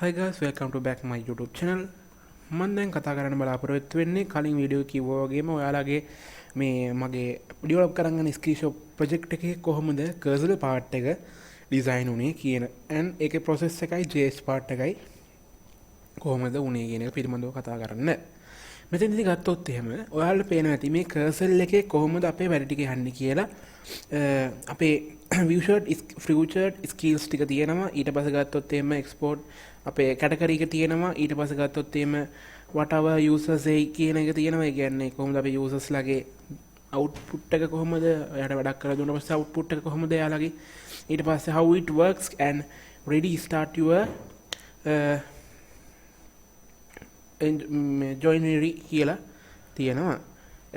Hi guys, welcome to back my YouTube channel. මම දැන් කතා කරන්න බලාපොරොත්තු වෙන්නේ කලින් වීඩියෝ කිව්වා වගේම ඔයාලගේ මේ මගේ ඩෙවලොප් කරන් යන ස්ක්‍රීන්ෂොට් ප්‍රොජෙක්ට් එකේ කොහොමද කර්සර් පාර්ට් එක ඩිසයින් උනේ කියන and ඒකේ process එකයි JS පාර්ට් එකයි කොහොමද උනේ කියන එක පිළිබඳව කතා කරන්න. මෙතනදී ගත්තොත් එහෙම ඔයාලට පේනවා ඇති මේ කර්සර් එකේ කොහොමද අපේ වැඩ ටික යන්නේ කියලා. අපේ future skills ටික තියෙනවා. ඊට පස්සේ ගත්තොත් එහෙම export අපේ කැටගරි එක තියෙනවා. ඊට පස්සේ ගත්තොත් එහෙම whatever users ඒ කියන එක තියෙනවා. ඒ කියන්නේ කොහොමද අපේ users ලගේ output එක කොහොමද එයාට වැඩක් කරලා දුන්නා පස්සේ output එක කොහොමද එයාලගේ. ඊට පස්සේ how it works and ready start your joinery කියලා තියෙනවා.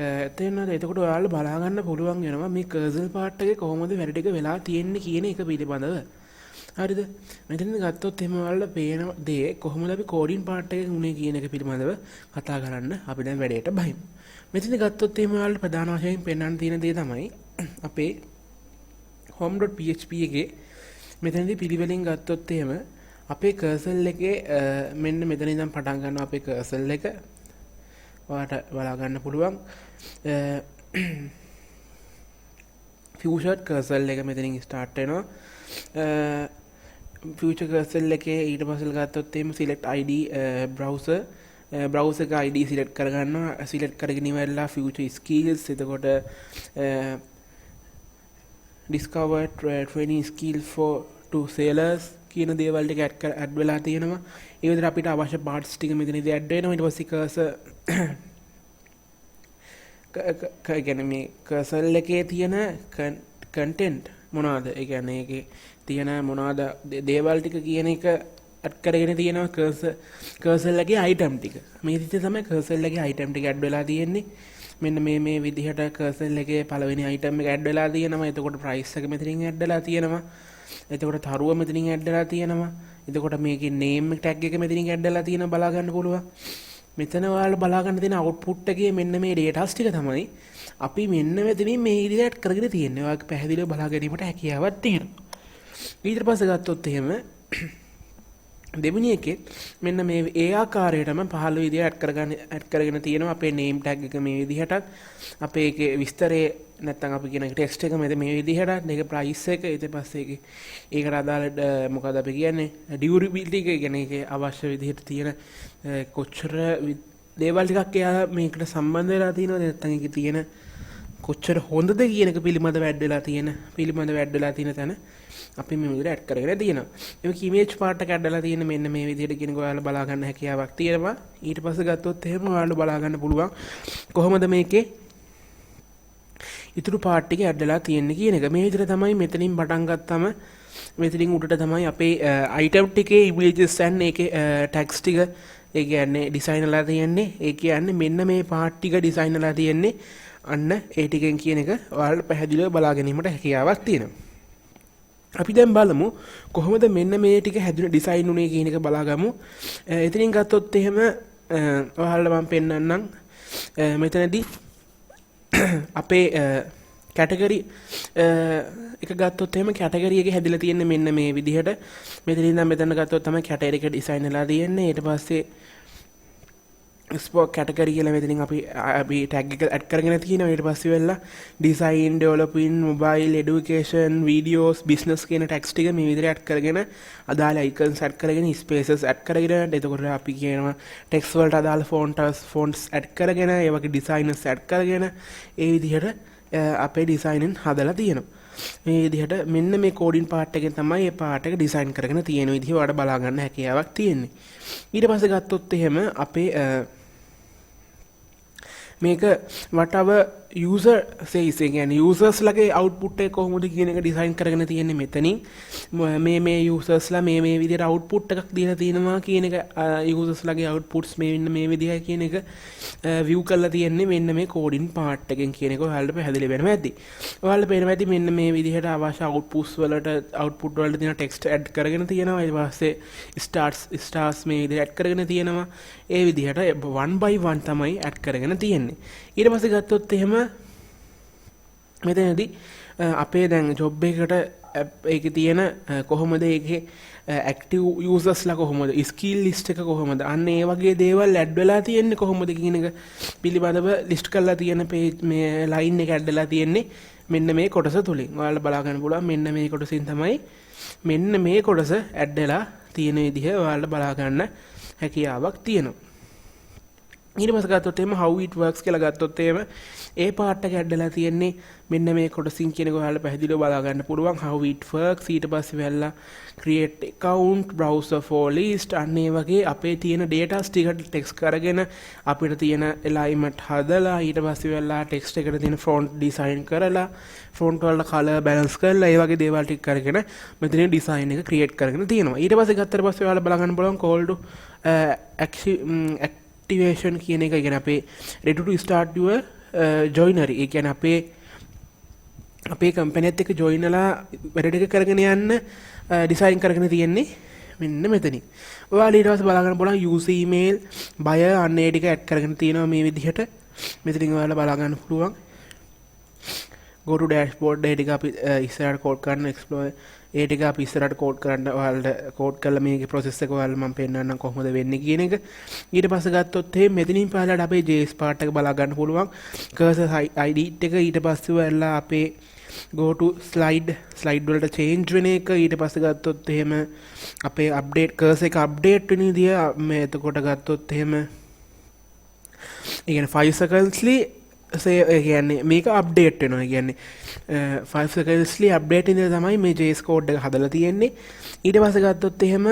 එතනද එතකොට ඔයාලා බලා ගන්න පුළුවන් වෙනවා මේ කර්සර් පාර්ට් එකේ කොහොමද වැඩ ටික වෙලා තියෙන්නේ කියන එක පිළිබඳව. හරිද? මෙතනදී ගත්තොත් එහෙම ඔයාලා පේන දේ කොහොමද අපි කෝඩින් පාර්ට් එකේ උනේ කියන එක පිළිබඳව කතා කරන්න අපි දැන් වැඩේට බහිමු. මෙතනදී ගත්තොත් එහෙම ඔයාලා ප්‍රධාන වශයෙන් පෙන්වන්න තියෙන දේ තමයි අපේ home.php එකේ මෙතනදී පිළිවෙලින් ගත්තොත් එහෙම අපේ කර්සර් එකේ මෙන්න මෙතන ඉඳන් පටන් ගන්නවා අපේ කර්සර් එක. ඔයාලට බලා ගන්න පුළුවන්. future cursor එක මෙතනින් start වෙනවා. future cursor එකේ ඊට පස්සේ ගත්තොත් එහෙම select id browser එක id select කරගන්නවා. select කරගෙන ඉවරලා future skills එතකොට discover training skills for to sailors කියන දේවල් ටික add වෙලා තියෙනවා. ඒ විදිහට අපිට අවශ්‍ය parts ටික මෙතනදී add වෙනවා. ඊට පස්සේ cursor කියන්නේ මේ කර්සර් එකේ තියෙන content මොනවාද? ඒ කියන්නේ ඒකේ තියෙන මොනවාද දේවල් ටික කියන එක ඇඩ් කරගෙන තියෙනවා කර්සර් එකේ item ටික. මේ විදිහට තමයි කර්සර් එකේ item ටික ඇඩ් වෙලා තියෙන්නේ. මෙන්න මේ විදිහට කර්සර් එකේ පළවෙනි item එක ඇඩ් වෙලා තියෙනවා. එතකොට price එක මෙතනින් ඇඩ් වෙලා තියෙනවා. එතකොට තරුව මෙතනින් ඇඩ් වෙලා තියෙනවා. එතකොට මේකේ name tag එක මෙතනින් ඇඩ් වෙලා තියෙනවා බලා ගන්න පුළුවන්. මෙතන ඔයාලා බලා ගන්න තියෙන output එකේ මෙන්න මේ data ටික තමයි අපි මෙන්න මෙතනින් මේ විදිහට කරගෙන තියෙන්නේ. ඔයාලා පැහැදිලිව බලා ගැනීමට හැකියාවක් තියෙනවා. ඊට පස්සේ ගත්තොත් එහෙම දෙවෙනි එකේ මෙන්න මේ ඒ ආකාරයටම පහළ විදිහට ඇඩ් කරගෙන තියෙනවා අපේ name tag එක මේ විදිහට අපේ ඒකේ විස්තරේ නැත්නම් අපි කියන ටෙක්ස්ට් එක මේ විදිහට මේක price එක ඊට පස්සේ ඒකට අදාළ මොකද අපි කියන්නේ durability එක කියන්නේ ඒකේ අවශ්‍ය විදිහට තියෙන කොච්චර දේවල් ටිකක් එයා මේකට සම්බන්ධ වෙලා තියෙනවද නැත්නම් ඒකේ තියෙන කොච්චර හොඳද කියන එක පිළිබඳව ඇඩ් වෙලා තියෙන තැන අපි මේ විදිහට ඇඩ් කරගෙන තියෙනවා. මේක image part එක ඇඩ් වෙලා තියෙන මෙන්න මේ විදිහට කියන එක ඔයාලා බලා ගන්න හැකියාවක් තියෙනවා. ඊට පස්සේ ගත්තොත් එහෙම ඔයාලා බලා ගන්න පුළුවන් කොහොමද මේකේ ඉතුරු පාර්ට් ටික ඇඩ් වෙලා තියෙන්නේ කියන එක. මේ විදිහට තමයි මෙතනින් පටන් ගත්තම මෙතනින් උඩට තමයි අපේ item ටිකේ images and ඒකේ tags ටික ඒ කියන්නේ ඩිසයින් වෙලා තියෙන්නේ. ඒ කියන්නේ මෙන්න මේ පාර්ට් ටික ඩිසයින් වෙලා තියෙන්නේ. අන්න ඒ ටිකෙන් කියන එක ඔයාලට පැහැදිලිව බලා ගැනීමට හැකියාවක් තියෙනවා. අපි දැන් බලමු කොහොමද මෙන්න මේ ටික හැදුනේ ඩිසයින් උනේ කියන එක බලාගමු. එතනින් ගත්තොත් එහෙම ඔයාලට මම පෙන්නන්නම්. මෙතනදී අපේ කැටගරි එක ගත්තොත් එහෙම කැටගරි එකේ හැදිලා තියෙන්නේ මෙන්න මේ විදිහට. මෙතනින් ඉඳන් මෙතන ගත්තොත් තමයි කැටගරි එක ඩිසයින් වෙලා තියෙන්නේ. ඊට පස්සේ ස්පෝක් කැටගරි කියලා මෙතනින් අපි ටැග් එක ඇඩ් කරගෙන තියෙනවා. ඊට පස්සේ වෙලා design developing mobile education videos business කියන ටැග්ස් ටික මේ විදිහට ඇඩ් කරගෙන අදාළ අයිකන්ස් ඇඩ් කරගෙන ස්පේසස් ඇඩ් කරගෙන එතකොට අපි කියනවා ටෙක්ස්ට් වලට අදාළ ෆොන්ට්ස් ඇඩ් කරගෙන ඒ වගේ ඩිසයිනර්ස් ඇඩ් කරගෙන ඒ විදිහට අපේ ඩිසයිනෙන් හදලා තියෙනවා. මේ විදිහට මෙන්න මේ කෝඩින් පාර්ට් එකෙන් තමයි මේ පාර්ට් එක ඩිසයින් කරගෙන තියෙන විදිහ ඔයාලට බලා ගන්න හැකියාවක් තියෙන්නේ. ඊට පස්සේ ගත්තොත් එහෙම අපේ මේක whatever user says ඒ කියන්නේ users ලගේ output එක කොහොමද කියන එක ඩිසයින් කරගෙන තියෙන්නේ මෙතනින්. මේ users ලා මේ විදිහට output එකක් දීලා තියෙනවා කියන එක users ලගේ outputs මේ විදිහයි කියන එක view කරලා තියෙන්නේ මෙන්න මේ coding part එකෙන් කියන එක ඔයාලට පැහැදිලි වෙනවා ඇති. ඔයාලට පේනවා ඇති මෙන්න මේ විදිහට අවශ්‍ය outputs වලට output වලට තියෙන text add කරගෙන තියෙනවා. ඊට පස්සේ stars මේ විදිහට add කරගෙන තියෙනවා. ඒ විදිහට one by one තමයි add කරගෙන තියෙන්නේ. ඊට පස්සේ ගත්තොත් එහෙම මෙතනදී අපේ දැන් ජොබ් එකකට ඒකේ තියෙන කොහොමද ඒකේ ඇක්ටිව් යූසර්ස්ලා කොහොමද ස්කිල් ලිස්ට් එක කොහොමද අන්න ඒ වගේ දේවල් ඇඩ් වෙලා තියෙන්නේ කොහොමද කියන එක පිළිබඳව ලිස්ට් කරලා තියෙන පේජ් මේ ලයින් එක ඇඩ් වෙලා තියෙන්නේ මෙන්න මේ කොටස තුලින්. ඔයාලා බලා ගන්න පුළුවන් මෙන්න මේ කොටසින් තමයි මෙන්න මේ කොටස ඇඩ් වෙලා තියෙන විදිහ ඔයාලා බලා ගන්න හැකියාවක් තියෙනවා. ඊට පස්සේ ගත්තොත් එහෙම how it works කියලා ගත්තොත් එහෙම ඒ පාර්ට් එක ඇඩ් වෙලා තියෙන්නේ මෙන්න මේ කොටසින් කියන එක ඔයාලා පැහැදිලිව බලා ගන්න පුළුවන් how it works. ඊට පස්සේ වෙලා create account browser for list අන්න ඒ වගේ අපේ තියෙන data ටික ටෙක්ස්ට් කරගෙන අපිට තියෙන alignment හදලා ඊට පස්සේ වෙලා ටෙක්ස්ට් එකට තියෙන font design කරලා font වල color balance කරලා ඒ වගේ දේවල් ටික කරගෙන මෙතන design එක create කරගෙන තියෙනවා. ඊට පස්සේ ගත්තට පස්සේ ඔයාලා බලා ගන්න පුළුවන් call to activation කියන එක කියන්නේ අපේ ready to start your joinery. ඒ කියන්නේ අපේ කම්පැනි එකත් එක්ක join වෙලා වැඩ ටික කරගෙන යන්න ඩිසයින් කරගෙන තියෙන්නේ මෙන්න මෙතනින්. ඔයාලා ඊට පස්සේ බලා ගන්න පුළුවන් use email buyer අන්න ඒ ටික ඇඩ් කරගෙන තියෙනවා මේ විදිහට. මෙතනින් ඔයාලා බලා ගන්න පුළුවන් go to dashboard ඒ ටික අපි ඉස්සරහට කෝඩ් කරන්න explore ඒ ටික අපි ඉස්සරහට කෝඩ් කරන්න ඔයාලට කෝඩ් කරලා මේකේ process එක ඔයාලා මම පෙන්නන්නම් කොහොමද වෙන්නේ කියන එක. ඊට පස්සේ ගත්තොත් එහෙනම් මෙතනින් පහළට අපේ JS part එක බලා ගන්න පුළුවන්. cursor edit එක ඊට පස්සේ ඔයාලා අපේ go to slide වලට change වෙන එක ඊට පස්සේ ගත්තොත් එහෙම අපේ update cursor එක update වෙන විදිය මේ එතකොට ගත්තොත් එහෙම ඒ කියන්නේ 5 secondsly කියන්නේ මේක අප්ඩේට් වෙනවා. ඒ කියන්නේ 5 secondsly අප්ඩේට් ඉඳලා තමයි මේ JS code එක හදලා තියෙන්නේ. ඊට පස්සේ ගත්තොත් එහෙම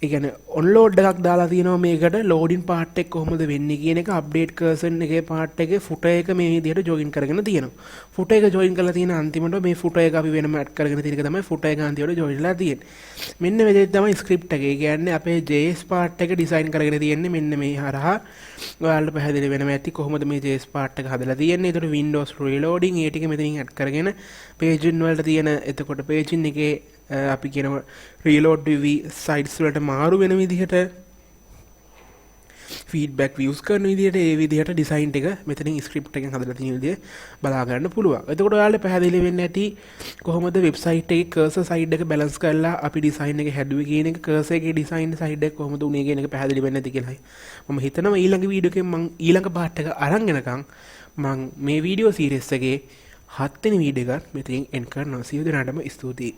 ඒ කියන්නේ ඔන්ලෝඩ් එකක් දාලා තියෙනවා මේකට loading part එක කොහොමද වෙන්නේ කියන එක update cursor එකේ part එකේ footer එක මේ විදිහට join කරගෙන තියෙනවා. footer එක join කරලා තියෙන අන්තිමට මේ footer එක අපි වෙනම add කරගෙන තියෙන එක තමයි footer එක අන්තිමට join වෙලා තියෙන්නේ. මෙන්න මේ විදිහට තමයි script එක. ඒ කියන්නේ අපේ JS part එක design කරගෙන තියෙන්නේ මෙන්න මේ හරහා. ඔයාලට පැහැදිලි වෙනවා ඇති කොහොමද මේ JS part එක හදලා තියෙන්නේ. ඒතකොට Windows reloading ඒ ටික මෙතනින් add කරගෙන paging වලට තියෙන එතකොට paging එකේ අපි කියනවා reload view sites වලට මාරු වෙන විදිහට feedback views කරන විදිහට ඒ විදිහට design එක මෙතනින් script එකෙන් හදලා තියෙන විදිහ බලා ගන්න පුළුවන්. එතකොට ඔයාලට පැහැදිලි වෙන්න ඇති කොහොමද website එකේ cursor side එක balance කරලා අපි design එක හැදුවේ කියන එක cursor එකේ design side එක කොහොමද උනේ කියන එක පැහැදිලි වෙන්න ඇති කියලා. මම හිතනවා ඊළඟ වීඩියෝ එකෙන් මම ඊළඟ part එක අරන් එනකම් මම මේ වීඩියෝ series එකේ 7 වෙනි වීඩියෝ එක මෙතනින් end කරනවා. සියලු දෙනාටම ස්තුතියි.